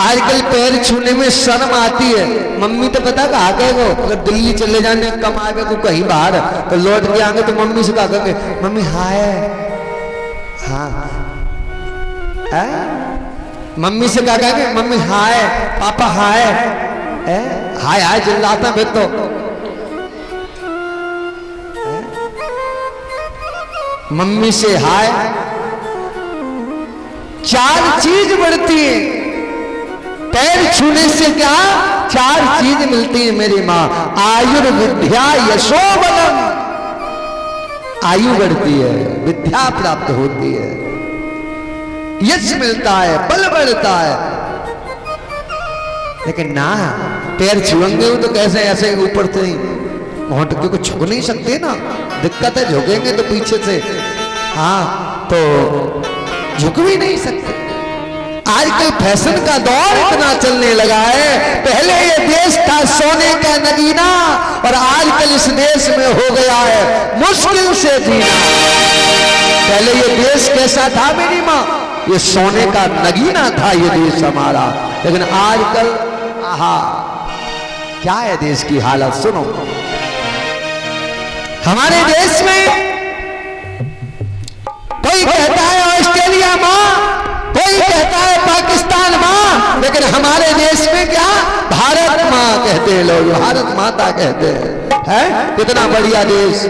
आजकल पैर छूने में शर्म आती है। मम्मी तो पता कहा कहेगो, अगर दिल्ली चले जाने कमाए को कहीं बाहर तो लौट के आएंगे तो मम्मी से कहा कहेंगे मम्मी हाय, हाँ मम्मी से कहा कहेंगे मम्मी हाय, पापा हाय, हाय हाय चिल्लाता मैं तो। मम्मी से हाय, चार चीज बढ़ती है पैर छूने से। क्या चार चीज मिलती है मेरी माँ? आयुर्विद्या यशोबलम, आयु बढ़ती है, विद्या प्राप्त होती है, यश मिलता है, बल बढ़ता है। लेकिन ना पैर छुएंगे तो कैसे ऐसे ऊपर से होंठ को छू नहीं सकते ना, दिक्कत है। झुकेंगे तो पीछे से, हाँ तो झुक भी नहीं सकते। आजकल फैशन का दौर इतना चलने लगा है। पहले ये देश था सोने का नगीना और आजकल इस देश में हो गया है मुश्किल से जीना। पहले ये देश कैसा था मेरी माँ? ये सोने का नगीना था ये देश हमारा। लेकिन आजकल आहा क्या है देश की हालत। सुनो, हमारे देश में कोई कहता है ऑस्ट्रेलिया माँ, कोई कहता है पाकिस्तान माँ, लेकिन हमारे देश में क्या भारत माँ कहते हैं लोग, भारत माता कहते हैं। है कितना बढ़िया देश।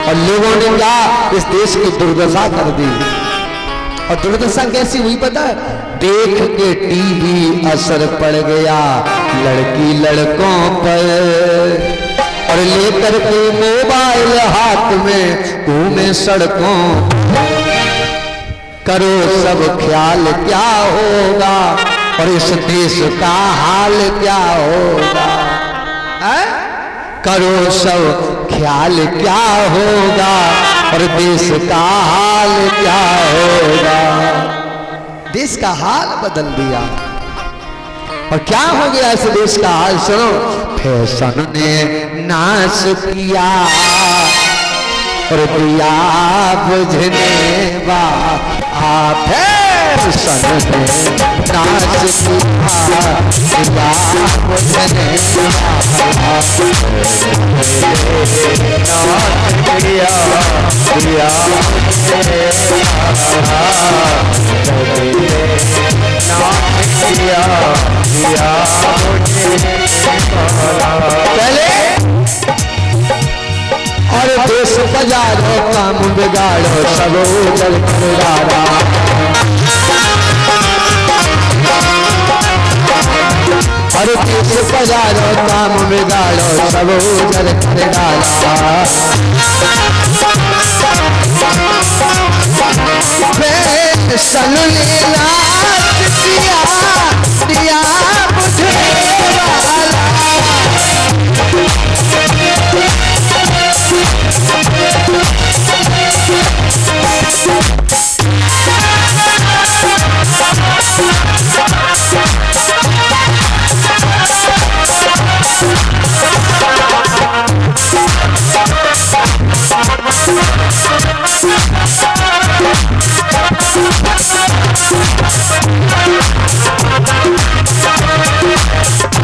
और लोगों ने क्या इस देश की दुर्दशा कर दी। और दुर्दशा कैसी हुई पता है? देख के टीवी असर पड़ गया लड़की लड़कों पर, और लेकर के मोबाइल हाथ में घूमे सड़कों। करो सब ख्याल क्या होगा और इस देश का हाल क्या होगा। करो सब ख्याल क्या होगा और देश का हाल क्या होगा। देश का हाल बदल दिया। और क्या हो गया इस देश का हाल? सुनो, फैशन ने नाश किया और दिया बुझने फैशन ने नाश किया पहले और देश बजारो काम बिगाड़ो सब उजल कर डाला। और देश बजारो काम बिगाड़ो सब उजल कर डाला। फैशन ने नाश किया दिया बुझने वाला।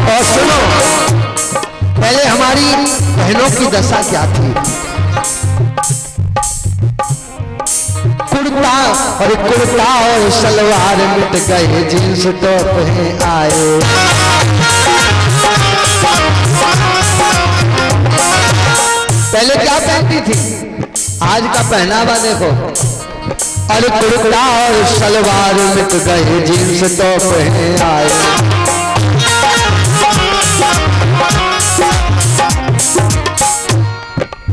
और सुनो, पहले हमारी बहनों की दशा क्या थी? कुर्ता और सलवार मिट गए, जींस टॉप है आए। पहले क्या पहनती थी? आज का पहनावा देखो। अरे कुर्ता और सलवार मिट गए, जींस टॉप है आए।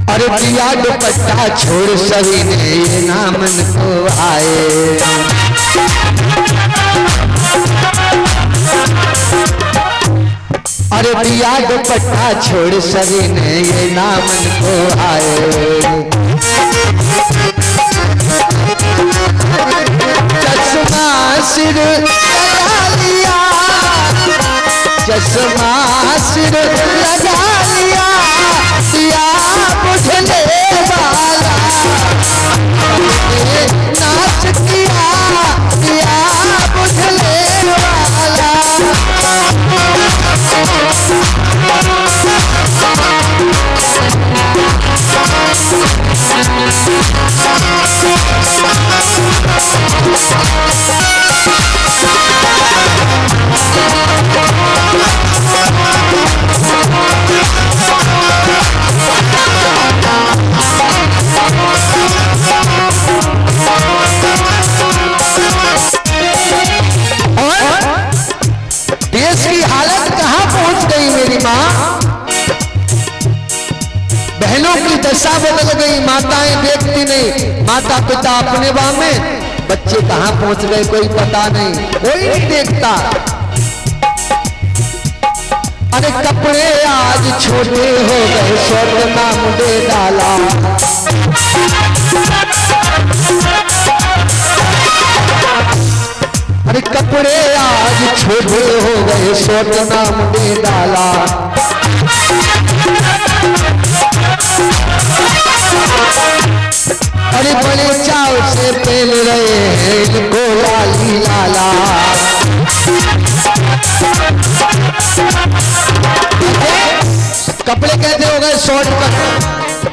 अरे दिया दुपट्टा छोड़ सभी ने ये नाम को आए। अरे दिया दुपट्टा छोड़ सभी ने ये नाम को आए। चश्मा सिर लगा लिया, चश्मा सिर लगा लिया, दिया बुझने वाला। नाच किया दिया बुझने वाला। दशा बदल गई, माताएं देखती नहीं, माता पिता अपने बाह में, बच्चे कहां पहुंच गए कोई पता नहीं, कोई नहीं देखता। अरे कपड़े आज छोटे हो गए, स्वर्ग नाम दे डाला। अरे कपड़े आज छोटे हो गए, स्वर्ग नाम दे डाला। अरे बड़े चाव से पहन रहे हैं इनको लाली लाला। कपड़े कैसे हो गए शॉर्ट कट,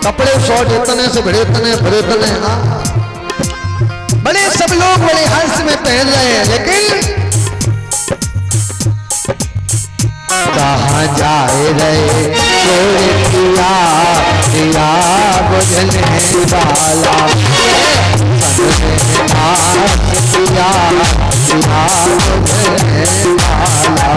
कपड़े शॉर्ट इतने से बड़े इतने बड़े इतने, हाँ बड़े सब लोग बड़े हर्ष में पहन रहे हैं, लेकिन कहाँ जाए रहे चोरी किया दिया बुझने वाला, किया दिया बुझने वाला।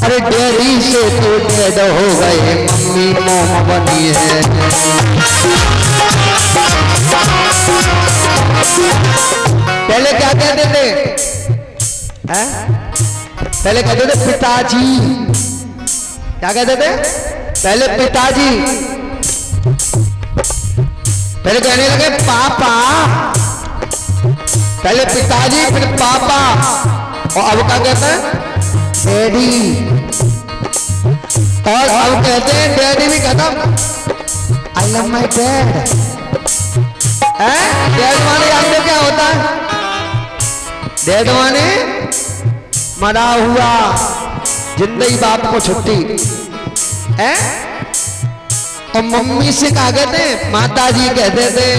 अरे डेयरी से तो डेड हो गए, मम्मी मोम बनी है। पहले क्या कहते थे, पहले कहते थे पिताजी, क्या कहते थे पहले पिताजी, पहले कहने लगे पापा, पहले पिताजी फिर पापा, और अब क्या कहते हैं डैडी, और अब कहते हैं डैडी भी खत्म, I love my dad. Dad माने आपको क्या होता है, डैड माने मरा हुआ, जिंदगी बाप को छुट्टी है। और मम्मी से क्या कहते हैं, माता जी कहते थे,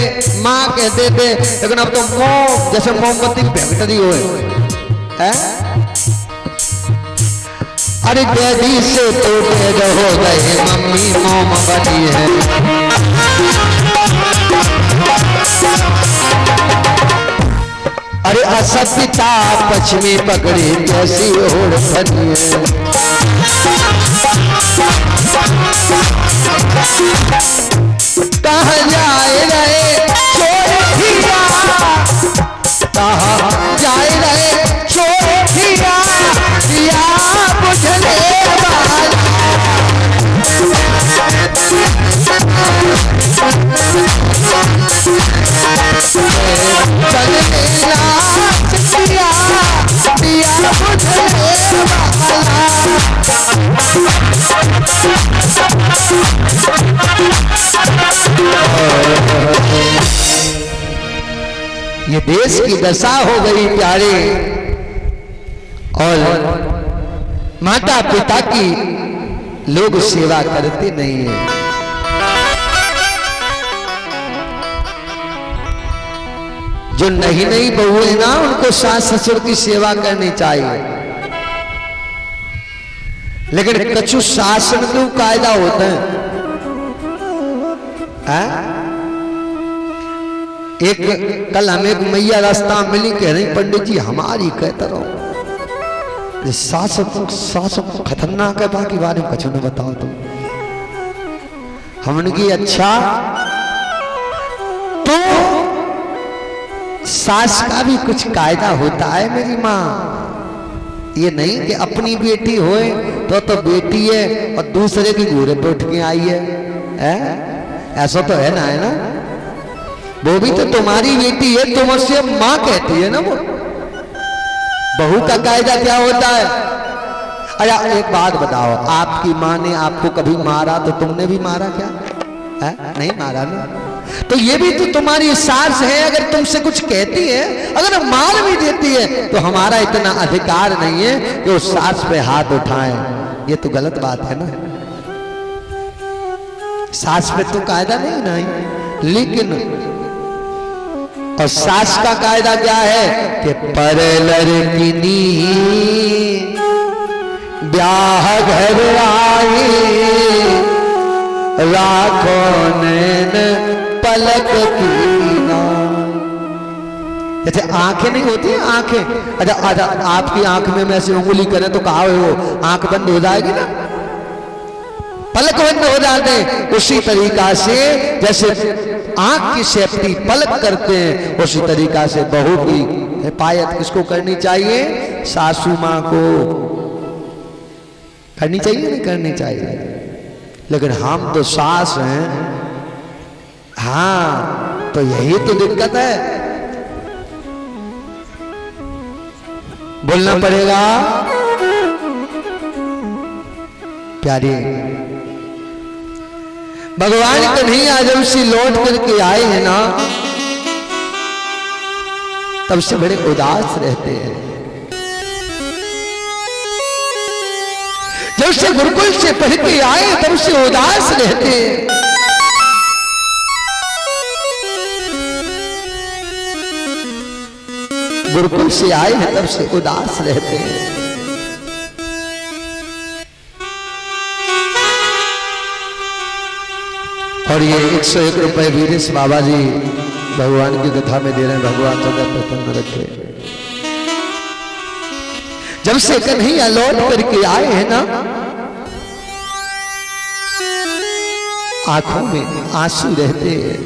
माँ कहते थे, लेकिन अब तो मोम, जैसे मोमबत्ती फैक्ट्री हो। अरे डैडी से तो डेड हो गए, मम्मी मोम बनी है। अरे असभ्यता पश्चिमी पकड़ी कैसी ओढ़ बनी है। कहाँ जाए रहे चोरिया, कहाँ जाए रहे चोरिया दिया बुझने वाला। ये देश की दशा हो गई प्यारे, और माता पिता की लोग सेवा करते नहीं है। जो नहीं नहीं बहू है ना, उनको सास ससुर की सेवा करनी चाहिए, लेकिन कछु शासन का कायदा होता है। एक कल हमें एक मैया रास्ता मिली, कह रही पंडित जी हमारी कहता रहो सास खतरनाक है, बाकी बारे में कछु न बताओ तुम। हमने की अच्छा, तो सास का भी कुछ कायदा होता है मेरी माँ, ये नहीं कि अपनी बेटी होए तो बेटी है और दूसरे की घोड़े पे उठ के आई है, ऐसा तो है ना, वो भी तो तुम्हारी बेटी है, तुम उससे माँ कहती है ना। वो बहू का कायदा क्या होता है? अरे एक बात बताओ, आपकी माँ ने आपको कभी मारा तो तुमने भी मारा क्या? नहीं मारा ना। तो ये भी तो तुम्हारी सास है, अगर तुमसे कुछ कहती है, अगर मार भी देती है, तो हमारा इतना अधिकार नहीं है कि उस सास पे हाथ उठाएं। ये तो गलत बात है ना। सास पे तो कायदा नहीं, लेकिन और सास का कायदा क्या है कि पर लड़किनी ब्याह घर आई राखो नैन पलक की ना। जैसे आंखें नहीं होती हैं, आंखें, अच्छा आपकी आंख में मैं ऐसे उंगली करें तो कहा वो आंख बंद हो जाएगी ना, पलक बंद हो जाते हैं। उसी तरीका से जैसे आंख की सेफ्टी पलक करते हैं, उसी तरीका से बहू की हिफाजत किसको करनी चाहिए? सासू मां को करनी चाहिए, नहीं करनी चाहिए? लेकिन हम तो सास हैं, हाँ, तो यही तो दिक्कत है, बोलना पड़ेगा। प्यारे भगवान कन्हैया जब से लौट करके आए हैं ना, तब से बड़े उदास रहते हैं। जब से गुरुकुल से पढ़ के आए तब से उदास रहते हैं। गुरुकुल से आए हैं तब से उदास रहते हैं। और ये 101 रुपए वीरेश बाबा जी भगवान की कथा में दे रहे हैं। भगवान सदा प्रसन्न रखे। जब से कन्हैया लौट करके आए हैं ना, आंखों में आंसू रहते हैं,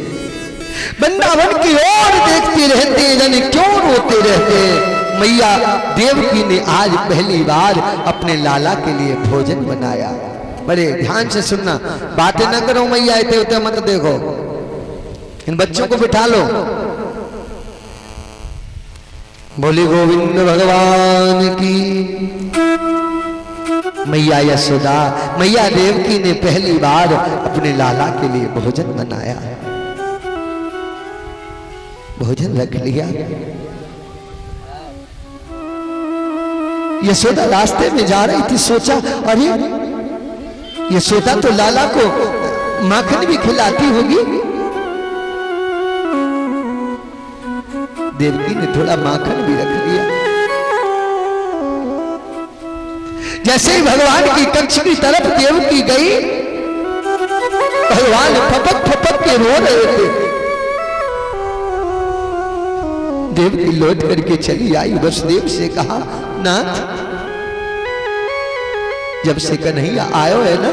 वृंदावन की ओर देखते रहते हैं, जाने क्यों रोते रहते हैं। मैया देवकी ने आज पहली बार अपने लाला के लिए भोजन बनाया। बड़े ध्यान से सुनना, बातें ना करो मैया इतने उतने मत देखो, इन बच्चों को बिठा लो। बोली गोविंद भगवान की। मैया यशोदा, मैया देवकी ने पहली बार अपने लाला के लिए भोजन बनाया, भोजन रख लिया। यशोदा रास्ते में जा रही थी, सोचा अरे यशोदा तो लाला को माखन भी खिलाती होगी। देवकी ने थोड़ा माखन भी रख लिया। जैसे ही भगवान की कक्ष की तरफ देवकी गई, भगवान फपक फपक के रो रहे थे। देवकी लौट करके चली आई, वसुदेव से कहा नाथ, जब से कन्हैया आयो है ना,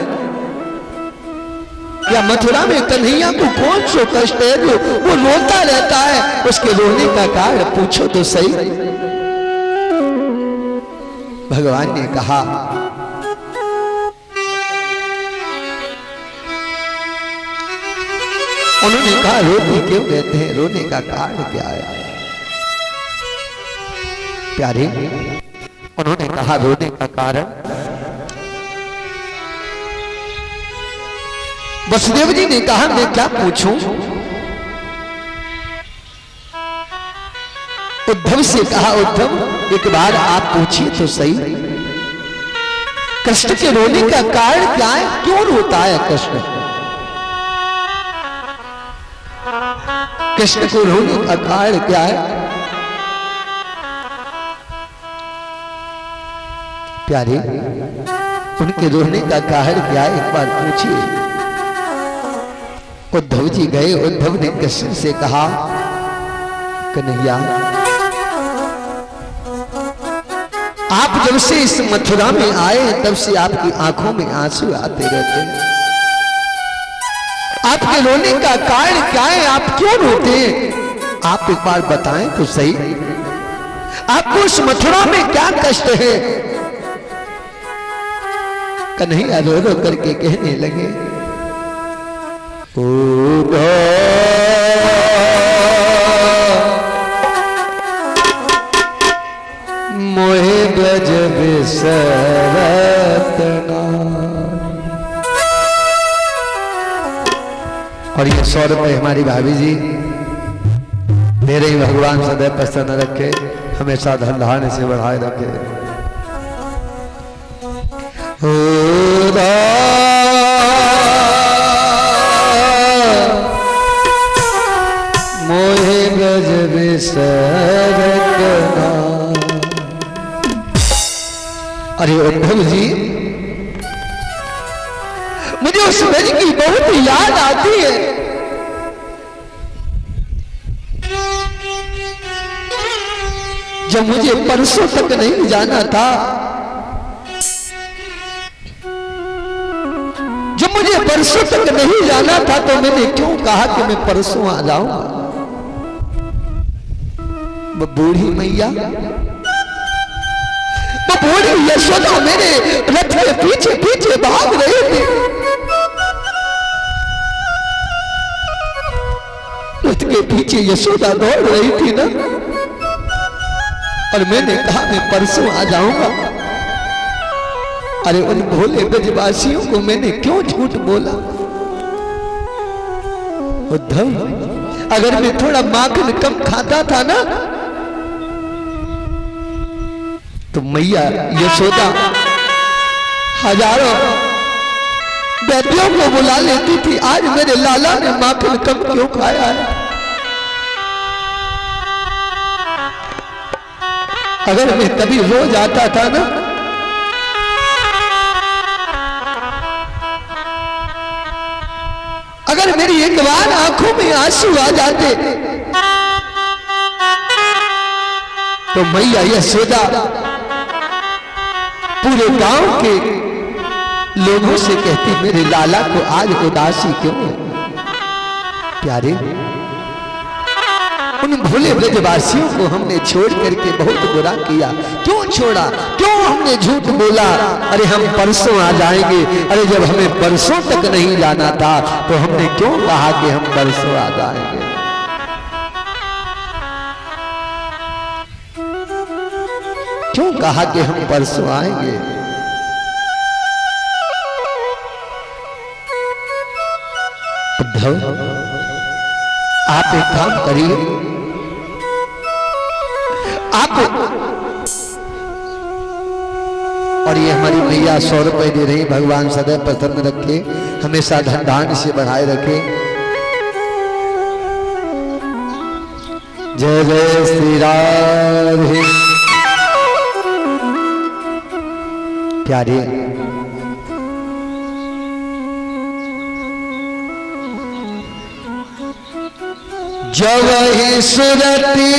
या मथुरा में कन्हैया को कौन सा कष्ट है जो वो रोता रहता है? उसके रोने का कारण पूछो तो सही। भगवान ने कहा उन्होंने कहा रोती क्यों कहते हैं, रोने का कारण क्या है? प्यारे उन्होंने कहा रोने का कारण, वसुदेव जी ने कहा मैं क्या पूछूं? उद्धव से कहा उद्धव एक बार आप पूछिए तो सही, कृष्ण के रोने का कारण क्या है? क्यों रोता है कृष्ण? कृष्ण को रोने का कारण क्या है? प्यारे उनके रोने का कारण क्या है, एक बार पूछिए। उद्धव जी गए, उद्धव ने कृष्ण से कहा कन्हैया आप जब से इस मथुरा में आए तब से आपकी आंखों में आंसू आते रहते हैं, आपके रोने का कारण क्या है? आप क्यों रोते हैं? आप एक बार बताएं तो सही, आपको इस मथुरा में क्या कष्ट है? कन्हैया रो रो करके कहने लगे मोहे ब्रज बिसरत नारी। और ये 100 रुपए हमारी भाभी जी मेरे ही भगवान सदैव प्रसन्न रखे, हमेशा धन धान्य से बढ़ाए रखे। सरकना। अरे उद्धव जी, मुझे उस ब्रज की बहुत याद आती है। जब मुझे परसों तक नहीं जाना था, जब मुझे परसों तक नहीं जाना था, तो मैंने क्यों कहा कि मैं परसों आ जाऊंगा। वो बूढ़ी मैया, वो बूढ़ी यशोदा मेरे रथ के पीछे पीछे भाग रही थी। रथ के पीछे यशोदा दौड़ रही थी ना, और मैंने कहा मैं परसों आ जाऊंगा। अरे उन भोले ब्रजवासियों को मैंने क्यों झूठ बोला। उद्धव, अगर मैं थोड़ा माखन कम खाता था ना, तो मैया यशोदा हजारों वैद्यों को बुला लेती थी। आज मेरे लाला ने माखन कम क्यों खाया है। अगर मैं कभी रोज आता था ना, अगर मेरी एक बार आंखों में आंसू आ जाते, तो मैया यशोदा पूरे गांव के लोगों से कहती मेरे लाला को आज उदासी क्यों है। प्यारे, उन भोले ब्रजवासियों को हमने छोड़ करके बहुत बुरा किया। क्यों छोड़ा, क्यों हमने झूठ बोला। अरे हम परसों आ जाएंगे। अरे जब हमें परसों तक नहीं जाना था, तो हमने क्यों कहा कि हम परसों आ जाएंगे। क्यों कहा कि हम परसों आएंगे। उद्धव, आप एक काम करिए, आप, और ये हमारी मैया 100 रुपए दे रही, भगवान सदैव प्रसन्न रखे, हमेशा धन धान्य से बढ़ाए रखे। जय जय श्री राधे। प्यारे, जब ही सुरती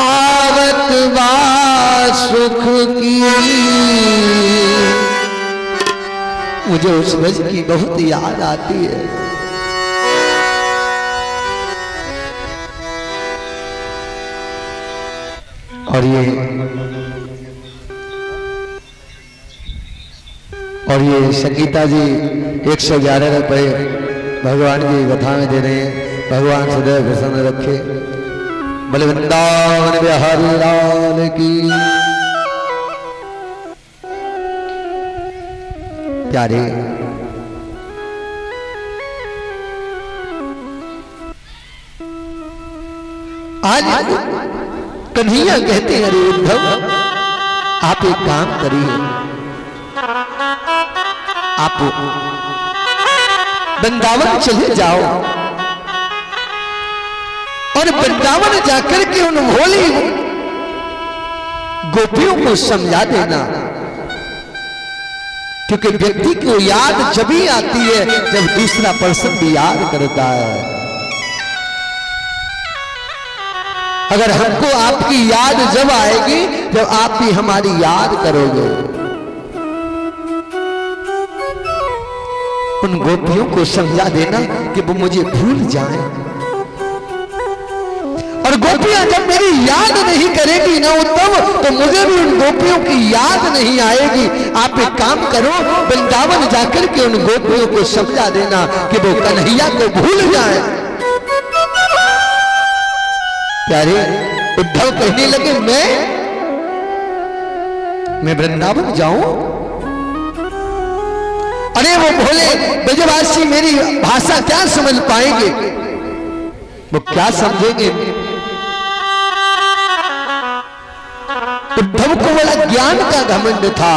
आवत बा सुख की, मुझे उस ब्रज की बहुत याद आती है। और ये संगीता जी 111 रुपए भगवान की कथा में दे रहे हैं। भगवान सदैव प्रसन्न रखे। बोले वृंदावन बिहारी लाल की। प्यारे, आज कन्हैया कहते हैं, अरे उद्धव, आप एक काम करिए, आप वृंदावन चले जाओ और वृंदावन जाकर के उन भोली गोपियों को समझा देना। क्योंकि व्यक्ति को याद जब ही आती है जब दूसरा पर्सन भी याद करता है। अगर हमको आपकी याद जब आएगी जब आप भी हमारी याद करोगे। उन गोपियों को समझा देना कि वो मुझे भूल जाएं। और गोपियां जब मेरी याद नहीं करेगी ना उत्तम, तो मुझे भी उन गोपियों की याद नहीं आएगी। आप एक काम करो, वृंदावन जाकर के उन गोपियों को समझा देना कि वो कन्हैया को भूल जाएं। प्यारे, उद्धव कहने लगे मैं वृंदावन जाऊं? अरे वो भोले ब्रजवासी मेरी भाषा क्या समझ पाएंगे? वो क्या समझेंगे? उद्धव को बड़ा ज्ञान का घमंड था।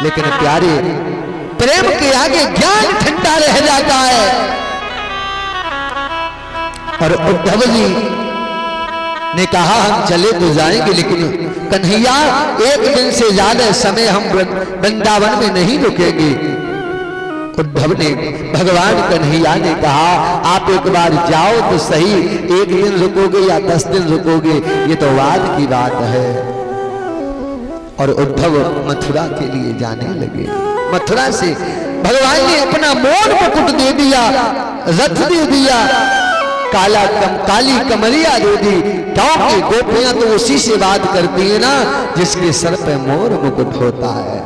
लेकिन प्यारे, प्रेम के आगे ज्ञान ठंडा रह जाता है। और उद्धव जी ने कहा हम चले तो जाएंगे, लेकिन कन्हैया एक दिन से ज्यादा समय हम वृंदावन में नहीं रुकेंगे। उद्धव ने, भगवान कन्हैया ने कहा आप एक बार जाओ तो सही, एक दिन रुकोगे या 10 दिन रुकोगे ये तो वाद की बात है। और उद्धव मथुरा के लिए जाने लगे। मथुरा से भगवान ने अपना मोर मुकुट दे दिया, रथ दे दिया, काली कमरिया दे दी, क्योंकि गोपियां तो उसी से बात करती है ना जिसके सर पे मोर मुकुट होता है,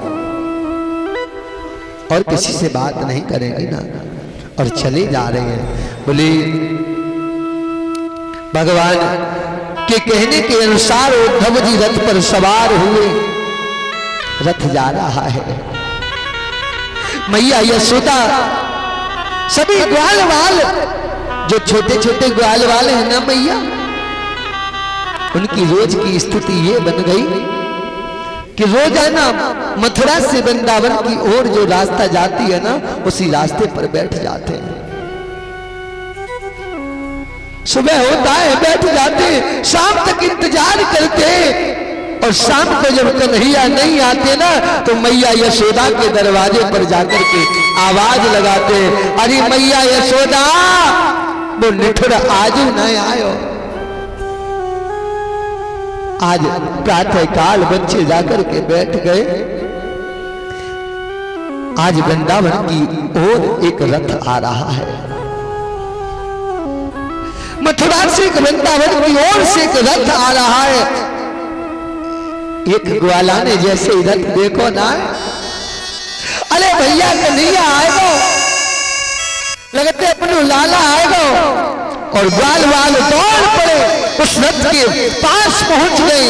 और किसी से बात नहीं करेंगी ना। और चले जा रहे हैं। बोले भगवान के कहने के अनुसार उद्धव जी रथ पर सवार हुए। रथ जा रहा है। मैया यशोदा, सभी ग्वाल वाल, जो छोटे छोटे ग्वाल वाले हैं ना मैया, उनकी रोज की स्थिति ये बन गई कि रोजाना मथुरा से वृंदावन की ओर जो रास्ता जाती है ना, उसी रास्ते पर बैठ जाते हैं। सुबह होता है बैठ जाते, शाम तक इंतजार करते, और शाम को जब कन्हैया नहीं आते ना तो मैया यशोदा के दरवाजे पर जाकर के आवाज लगाते, अरे मैया यशोदा, वो निठुर आजू न आयो। आज प्रातः काल बच्चे जाकर के बैठ गए। आज वृंदावन की ओर एक रथ आ रहा है। मथुरा से वृंदावन की ओर से एक रथ आ रहा है। एक ग्वाला ने जैसे रथ देखो ना, अरे भैया कन्हैया आएगो, लगते अपने लाला आएगो, और ग्वाल वाल दौड़ पड़े, उस रथ के पास पहुंच गए।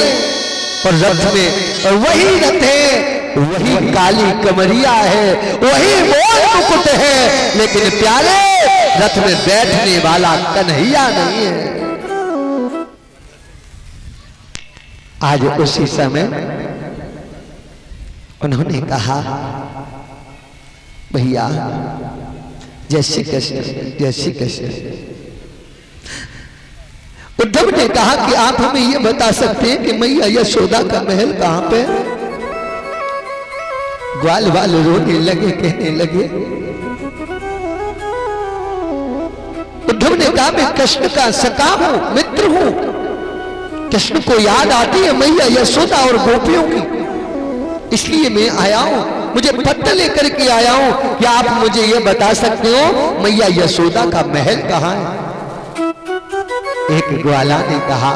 और रथ में, और वही रथ है, वही काली कमरिया है, वही मोर मुकुट है, लेकिन प्यारे रथ में बैठने वाला कन्हैया नहीं है। आज उसी समय उन्होंने कहा, भैया जय श्री कृष्ण, जय श्री कृष्ण। उद्धव ने कहा कि आप हमें यह बता सकते हैं कि मैया यशोदा का महल कहां पे? ग्वाल वाल रोने लगे, कहने लगे। उद्धव ने कहा मैं कृष्ण का सखा हूं, मित्र हूं, कृष्ण को याद आती है मैया यशोदा और गोपियों की, इसलिए मैं आया हूं, मुझे पत्र लेकर के आया हूं। क्या आप मुझे यह बता सकते हो मैया यशोदा का महल कहां है? एक ग्वाला ने कहा,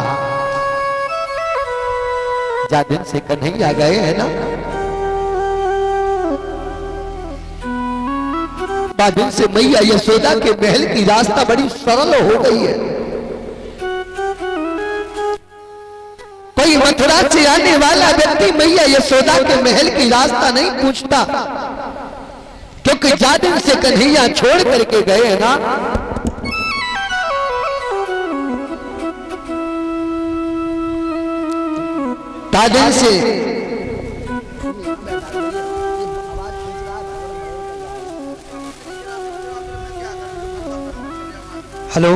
जा दिन से कन्हैया गए हैं ना, दिन से मैया यशोदा के महल की रास्ता बड़ी सरल हो गई है। कोई मथुरा से आने वाला व्यक्ति मैया यशोदा के महल की रास्ता नहीं पूछता, क्योंकि जादिन से कन्हैया छोड़ करके गए हैं ना। दादिन से हेलो,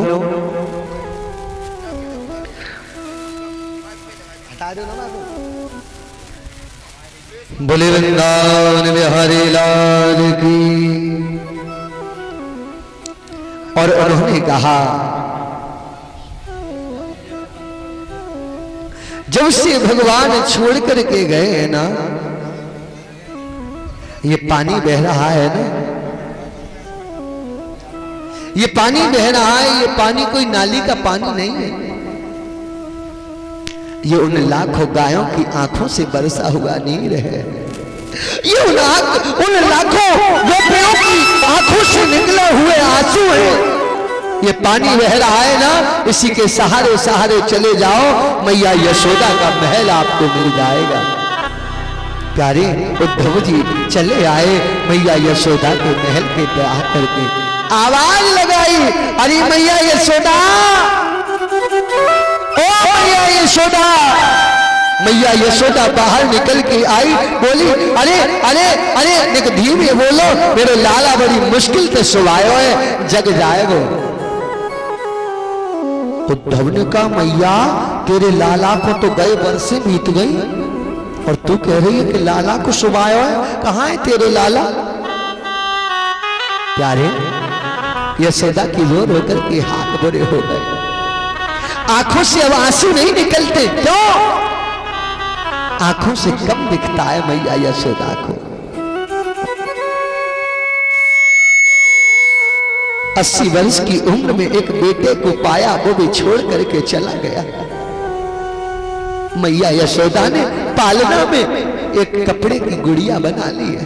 बोले वृंदावन बिहारी लाल की। और उन्होंने कहा, जब से भगवान छोड़ करके गए हैं ना, ये पानी बह रहा है ना, ये पानी बह रहा है, ये पानी कोई नाली का पानी नहीं है, ये उन लाखों गायों की आंखों से बरसा हुआ नीर है। ये उन लाखों गोपियों की आंखों से निकले हुए आंसू है। ये पानी बह रहा है ना, इसी के सहारे सहारे चले जाओ, मैया यशोदा का महल आपको मिल जाएगा। प्यारे उद्धव जी चले आए, मैया यशोदा के महल के पे आकर के आवाज लगाई, अरे मैया यशोदा, ओ मैया यशोदा, मैया यशोदा बाहर निकल के आई, बोली अरे अरे अरे निक धीमे बोलो, मेरे लाला बड़ी मुश्किल से सुवायो है, जग जाएगो। उद्धव ने कहा मैया तेरे लाला को तो गए वर्षे बीत गई और तू कह रही है कि लाला को सुवायो है, कहां है तेरे लाला? प्यारे यशोदा की रो रो करके हाथ बुरे हो गए, आंखों से अब आंसू नहीं निकलते, क्यों? आंखों से कम दिखता है मैया यशोदा को। 80 वर्ष की उम्र में एक बेटे को पाया, वो भी छोड़ करके चला गया। मैया यशोदा ने पालना में एक कपड़े की गुड़िया बना ली है,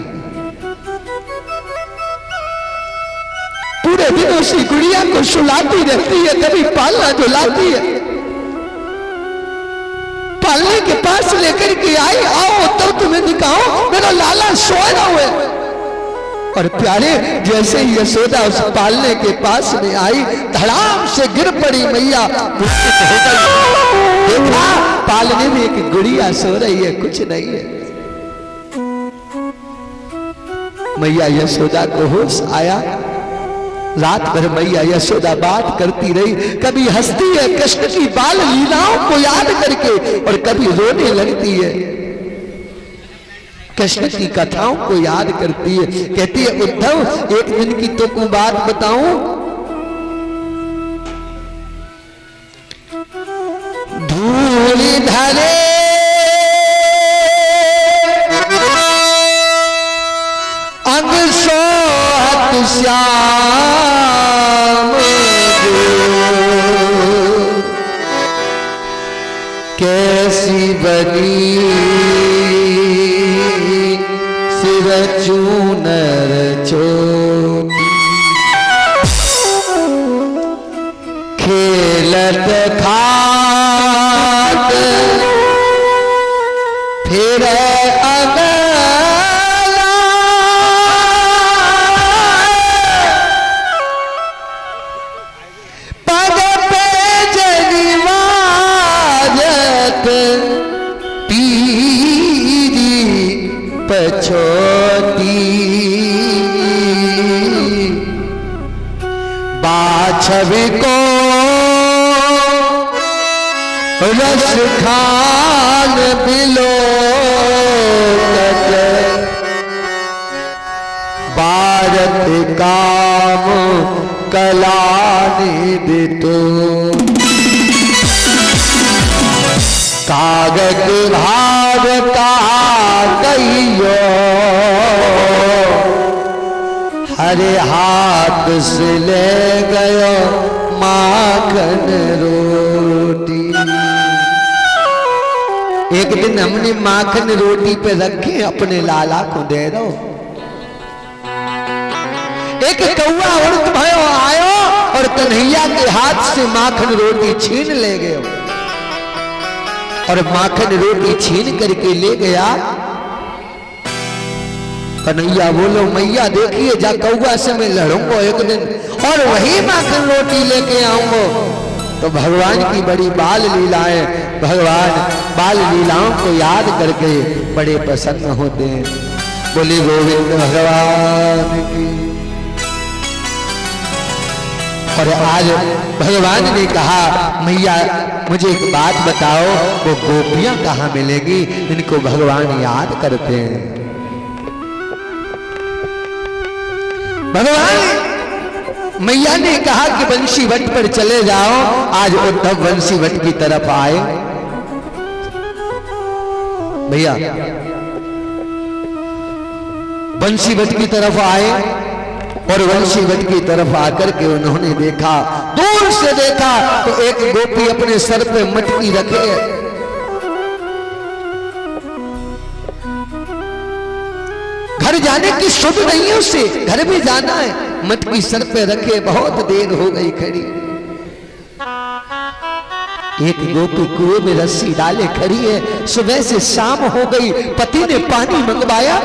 पूरे दिन उसी गुड़िया को सुलाती रहती है, कभी पालना झुलाती है। पालने के पास लेकर के आई, आओ तो तुम्हें दिखाओ मेरा लाला सोया हुआ है। और प्यारे जैसे ही यशोदा उस पालने के पास में आई, धड़ाम से गिर पड़ी मैया, देखा पालने में एक गुड़िया सो रही है, कुछ नहीं है। मैया यशोदा को होश आया, रात भर मैया यशोदा बात करती रही, कभी हंसती है कृष्ण की बाल लीलाओं को याद करके और कभी रोने लगती है, कृष्ण की कथाओं को याद करती है। कहती है उद्धव एक दिन की तो को बात बताऊं, धूल धरे अंग सोहत श्याम कैसी बनी सिर चूनर चोटी, खेलत खात फिर अगला, पग पे जनिवाजत पीरी पछोती, बाछवी को रस खान बिलो भारत काम कलानी दितो, कागज भाग का कहियो हरे हाथ से ले गयो माखन रोटी। एक दिन हमने माखन रोटी पे रखे, अपने लाला को दे दो। एक कौवा उड़त भयो आयो और कन्हैया के हाथ से माखन रोटी छीन ले गयो, और माखन रोटी छीन करके ले गया। कन्हैया बोलो मैया देखिए जा कौवा से मैं लड़ूंगा एक दिन और वही माखन रोटी लेके आऊंगा। तो भगवान की बड़ी बाल लीलाएं, भगवान बाल लीलाओं को याद करके बड़े प्रसन्न होते हैं। बोली गोविंद भगवान की। और आज भगवान ने कहा मैया मुझे एक बात बताओ, वो गोपियां कहाँ मिलेगी? इनको भगवान याद करते हैं। भगवान मैया ने कहा कि बंशी वट पर चले जाओ। आज उद्धव बंशी वट की तरफ आए। भैया बंशी वट की तरफ आए और बंशी वट की तरफ आकर के उन्होंने देखा, दूर से देखा तो एक गोपी अपने सर पे मटकी रखे है। घर जाने की सुध नहीं है उसे, घर भी जाना है, मटकी सर पे रखे, बहुत देर हो गई खड़ी। एक गोपी कुएं में रस्सी डाले खड़ी है, सुबह से शाम हो गई, पति ने पानी मंगवाया,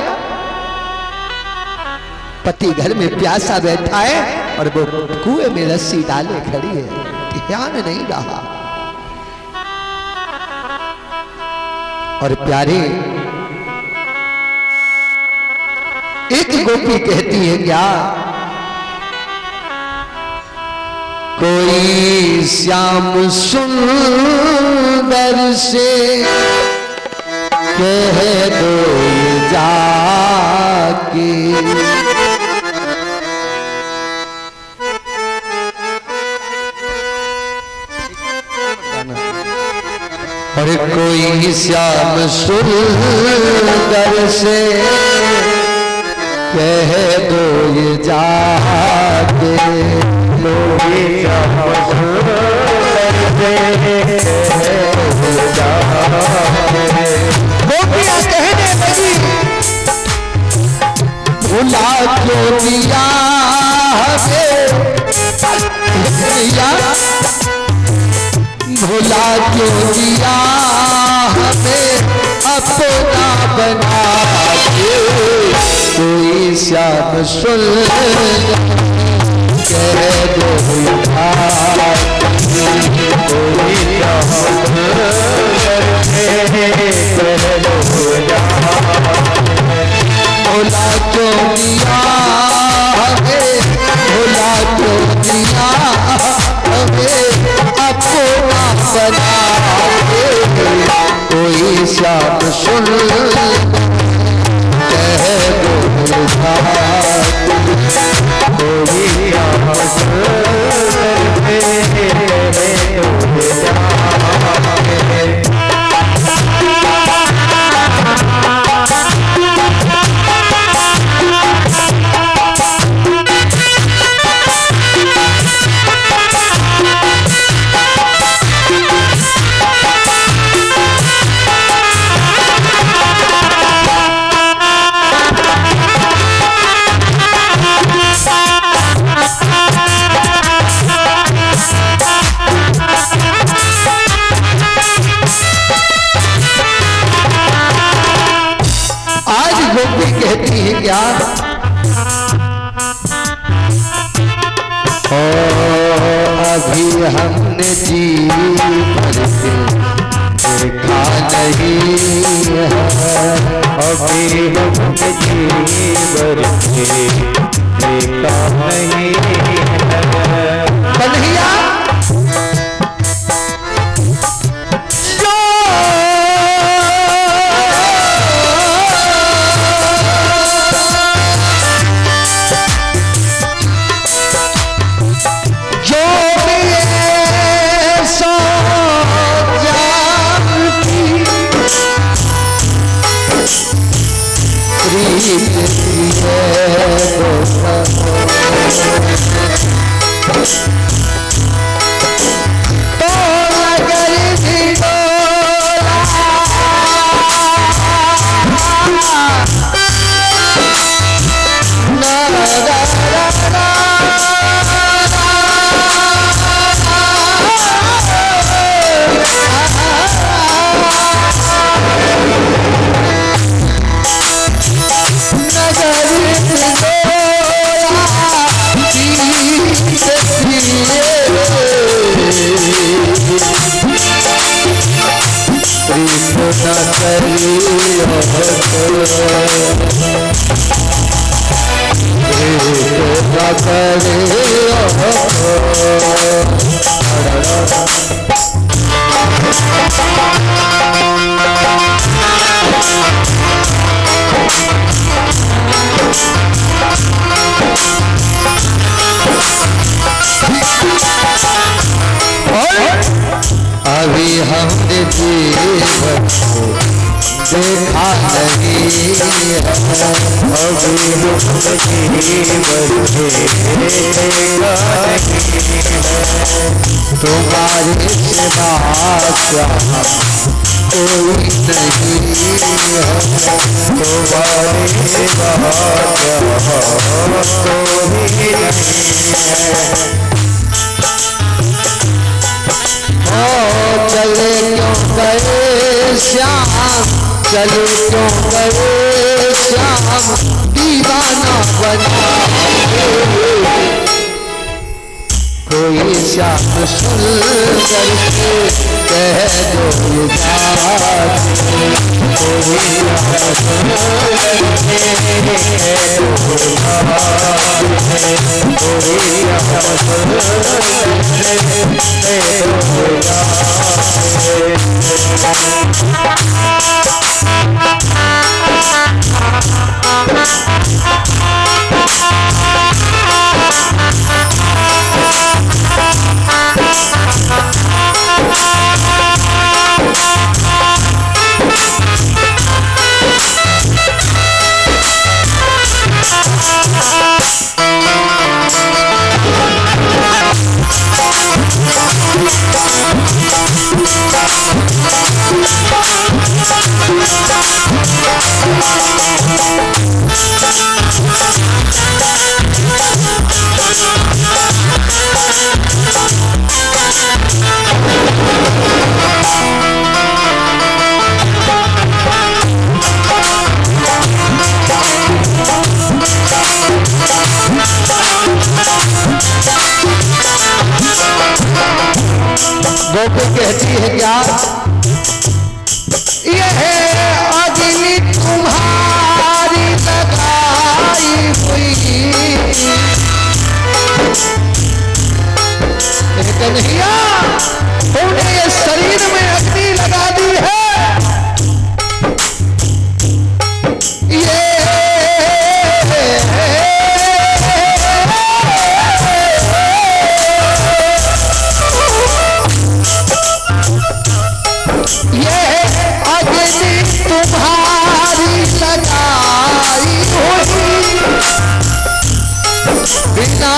पति घर में प्यासा बैठा है और वो कुएं में रस्सी डाले खड़ी है, ध्यान नहीं रहा। और प्यारे एक गोपी कहती है क्या, कोई श्याम सुंदर से कह दो जाके, और कोई श्याम सुंदर से कह दो ये जाके, कोई श्याम सुंदर से गोपियां कहने लगी, भुला क्यों दिया हमें, भुला क्यों दिया हमें अपना बना के, कोई श्याम सुंदर कह दो कोई श्याम सुंदर कह दो, भुला क्यों दिया हमें, भुला क्यों दिया हमें अपना बना के, कोई श्याम सुंदर कह दो कोई श्याम सुंदर कह कहती है क्या, ओ अभी हमने जी भर के देखा नहीं है, अभी हमने जी भर के देखा नहीं है, कन्हैया अभी हमने जीवन देखा नहीं है, अभी हमने जीवन देखा नहीं है, तुम्हारे सिवा क्या कोई नहीं है, तुम्हारे सिवा क्या कोई नहीं है। चले क्यों गए श्याम, चले क्यों गए श्याम, दीवाना बना कोई श्याम सुंदर से कह दो ये बात, कोई श्याम सुंदर से कह दो बात, कोई श्याम सुंदर से कह दो गोपी कहती है क्या यह अग्नि तुम्हारी लगाई हुई, कन्हैया तुमने ये शरीर में अग्नि लगा दी है, ये तुम्हारी लगाई हुई बिना